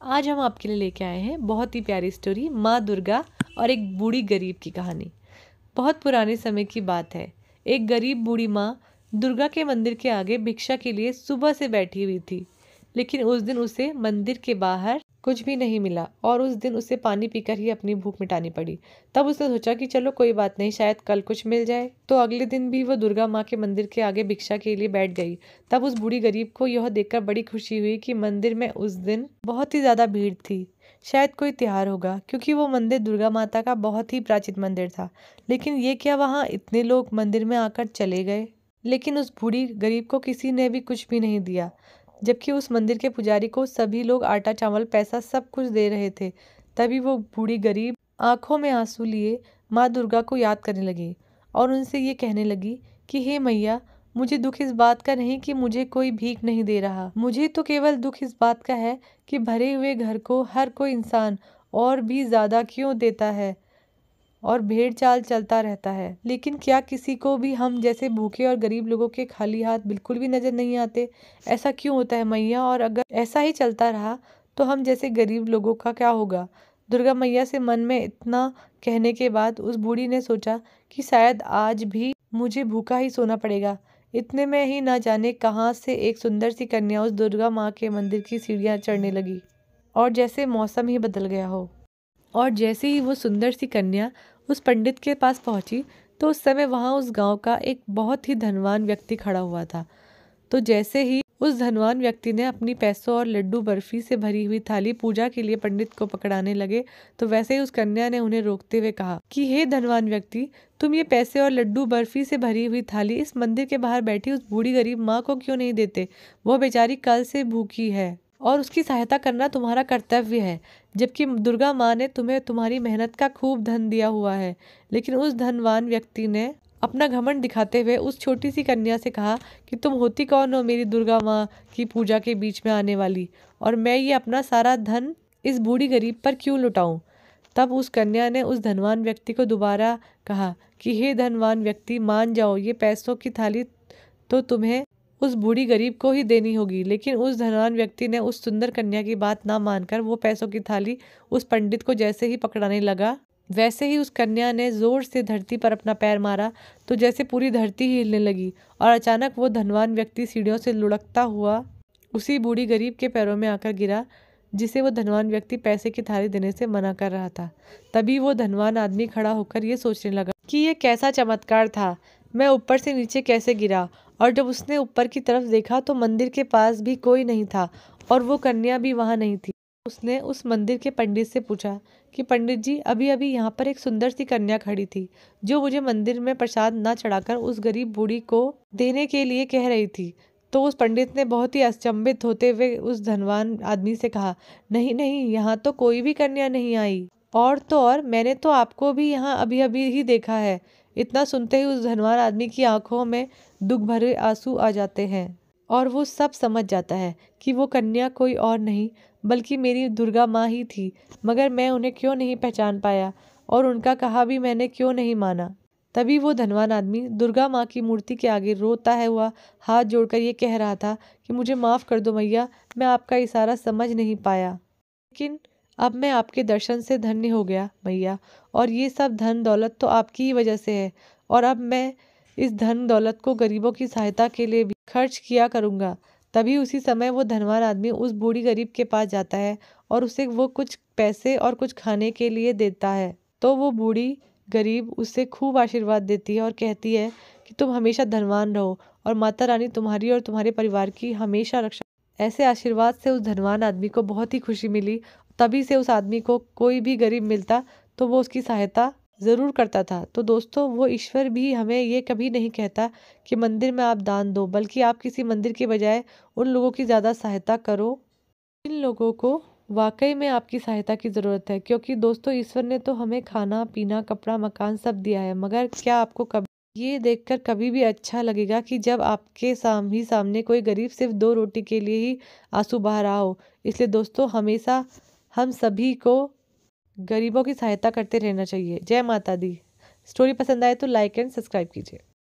आज हम आपके लिए लेके आए हैं बहुत ही प्यारी स्टोरी माँ दुर्गा और एक बूढ़ी गरीब की कहानी। बहुत पुराने समय की बात है। एक गरीब बूढ़ी माँ दुर्गा के मंदिर के आगे भिक्षा के लिए सुबह से बैठी हुई थी, लेकिन उस दिन उसे मंदिर के बाहर कुछ भी नहीं मिला और उस दिन उसे पानी पीकर ही अपनी भूख मिटानी पड़ी। तब उसने सोचा कि चलो कोई बात नहीं, शायद कल कुछ मिल जाए। तो अगले दिन भी वो दुर्गा माँ के मंदिर के आगे भिक्षा के लिए बैठ गई। तब उस बूढ़ी गरीब को यह देखकर बड़ी खुशी हुई कि मंदिर में उस दिन बहुत ही ज्यादा भीड़ थी। शायद कोई त्योहार होगा, क्योंकि वो मंदिर दुर्गा माता का बहुत ही प्राचीन मंदिर था। लेकिन ये क्या वहाँ इतने लोग मंदिर में आकर चले गए? लेकिन उस बूढ़ी गरीब को किसी ने भी कुछ भी नहीं दिया, जबकि उस मंदिर के पुजारी को सभी लोग आटा चावल पैसा सब कुछ दे रहे थे। तभी वो बूढ़ी गरीब आंखों में आंसू लिए माँ दुर्गा को याद करने लगी और उनसे ये कहने लगी कि हे मैया, मुझे दुख इस बात का नहीं कि मुझे कोई भीख नहीं दे रहा। मुझे तो केवल दुख इस बात का है कि भरे हुए घर को हर कोई इंसान और भी ज्यादा क्यों देता है और भेड़ चाल चलता रहता है, लेकिन क्या किसी को भी हम जैसे भूखे और गरीब लोगों के खाली हाथ बिल्कुल भी नजर नहीं आते? ऐसा क्यों होता है मैया? और अगर ऐसा ही चलता रहा तो हम जैसे गरीब लोगों का क्या होगा? दुर्गा मैया से मन में इतना कहने के बाद उस बूढ़ी ने सोचा कि शायद आज भी मुझे भूखा ही सोना पड़ेगा। इतने में ही ना जाने कहाँ से एक सुंदर सी कन्या उस दुर्गा माँ के मंदिर की सीढ़ियाँ चढ़ने लगी, और जैसे मौसम ही बदल गया हो। और जैसे ही वो सुंदर सी कन्या उस पंडित के पास पहुंची तो उस समय वहां उस गांव का एक बहुत ही धनवान व्यक्ति खड़ा हुआ था। तो जैसे ही उस धनवान व्यक्ति ने अपनी पैसों और लड्डू बर्फी से भरी हुई थाली पूजा के लिए पंडित को पकड़ाने लगे, तो वैसे ही उस कन्या ने उन्हें रोकते हुए कहा कि हे धनवान व्यक्ति, तुम ये पैसे और लड्डू बर्फी से भरी हुई थाली इस मंदिर के बाहर बैठी उस बूढ़ी गरीब माँ को क्यों नहीं देते? वो बेचारी कल से भूखी है और उसकी सहायता करना तुम्हारा कर्तव्य है, जबकि दुर्गा माँ ने तुम्हें तुम्हारी मेहनत का खूब धन दिया हुआ है। लेकिन उस धनवान व्यक्ति ने अपना घमंड दिखाते हुए उस छोटी सी कन्या से कहा कि तुम होती कौन हो मेरी दुर्गा माँ की पूजा के बीच में आने वाली, और मैं ये अपना सारा धन इस बूढ़ी गरीब पर क्यों लुटाऊं? तब उस कन्या ने उस धनवान व्यक्ति को दोबारा कहा कि हे धनवान व्यक्ति, मान जाओ, ये पैसों की थाली तो तुम्हें उस बूढ़ी गरीब को ही देनी होगी। लेकिन उस धनवान व्यक्ति ने उस सुंदर कन्या की बात ना मानकर वो पैसों की थाली उस पंडित को जैसे ही पकड़ाने लगा, वैसे ही उस कन्या ने जोर से धरती पर अपना पैर मारा तो जैसे पूरी धरती ही हिलने लगी, और अचानक वो धनवान व्यक्ति सीढ़ियों से लुढ़कता हुआ उसी बूढ़ी गरीब के पैरों में आकर गिरा, जिसे वो धनवान व्यक्ति पैसे की थाली देने से मना कर रहा था। तभी वो धनवान आदमी खड़ा होकर ये सोचने लगा कि ये कैसा चमत्कार था, मैं ऊपर से नीचे कैसे गिरा? और जब उसने ऊपर की तरफ देखा तो मंदिर के पास भी कोई नहीं था और वो कन्या भी वहां नहीं थी। उसने उस मंदिर के पंडित से पूछा कि पंडित जी, अभी अभी यहाँ पर एक सुंदर सी कन्या खड़ी थी जो मुझे मंदिर में प्रसाद ना चढ़ाकर उस गरीब बूढ़ी को देने के लिए कह रही थी। तो उस पंडित ने बहुत ही अचंभित होते हुए उस धनवान आदमी से कहा, नहीं नहीं, यहाँ तो कोई भी कन्या नहीं आई, और तो और मैंने तो आपको भी यहाँ अभी अभी ही देखा है। इतना सुनते ही उस धनवान आदमी की आंखों में दुख भरे आंसू आ जाते हैं और वो सब समझ जाता है कि वो कन्या कोई और नहीं बल्कि मेरी दुर्गा माँ ही थी, मगर मैं उन्हें क्यों नहीं पहचान पाया और उनका कहा भी मैंने क्यों नहीं माना। तभी वो धनवान आदमी दुर्गा माँ की मूर्ति के आगे रोता है हुआ हाथ जोड़कर ये कह रहा था कि मुझे माफ़ कर दो मैया, मैं आपका इशारा समझ नहीं पाया, लेकिन अब मैं आपके दर्शन से धन्य हो गया मैया, और ये सब धन दौलत तो आपकी ही वजह से है, और अब मैं इस धन दौलत को गरीबों की सहायता के लिए भी खर्च किया करूँगा। तभी उसी समय वो धनवान आदमी उस बूढ़ी गरीब के पास जाता है और उसे वो कुछ पैसे और कुछ खाने के लिए देता है। तो वो बूढ़ी गरीब उसे खूब आशीर्वाद देती है और कहती है कि तुम हमेशा धनवान रहो और माता रानी तुम्हारी और तुम्हारे परिवार की हमेशा रक्षा। ऐसे आशीर्वाद से उस धनवान आदमी को बहुत ही खुशी मिली। तभी से उस आदमी को कोई भी गरीब मिलता तो वो उसकी सहायता ज़रूर करता था। तो दोस्तों, वो ईश्वर भी हमें ये कभी नहीं कहता कि मंदिर में आप दान दो, बल्कि आप किसी मंदिर के बजाय उन लोगों की ज़्यादा सहायता करो जिन लोगों को वाकई में आपकी सहायता की ज़रूरत है। क्योंकि दोस्तों, ईश्वर ने तो हमें खाना पीना कपड़ा मकान सब दिया है, मगर क्या आपको कभी ये देखकर कभी भी अच्छा लगेगा कि जब आपके सामने कोई गरीब सिर्फ 2 रोटी के लिए ही आंसू बहा रहा हो? इसलिए दोस्तों, हमेशा हम सभी को गरीबों की सहायता करते रहना चाहिए। जय माता दी। स्टोरी पसंद आए तो लाइक एंड सब्सक्राइब कीजिए।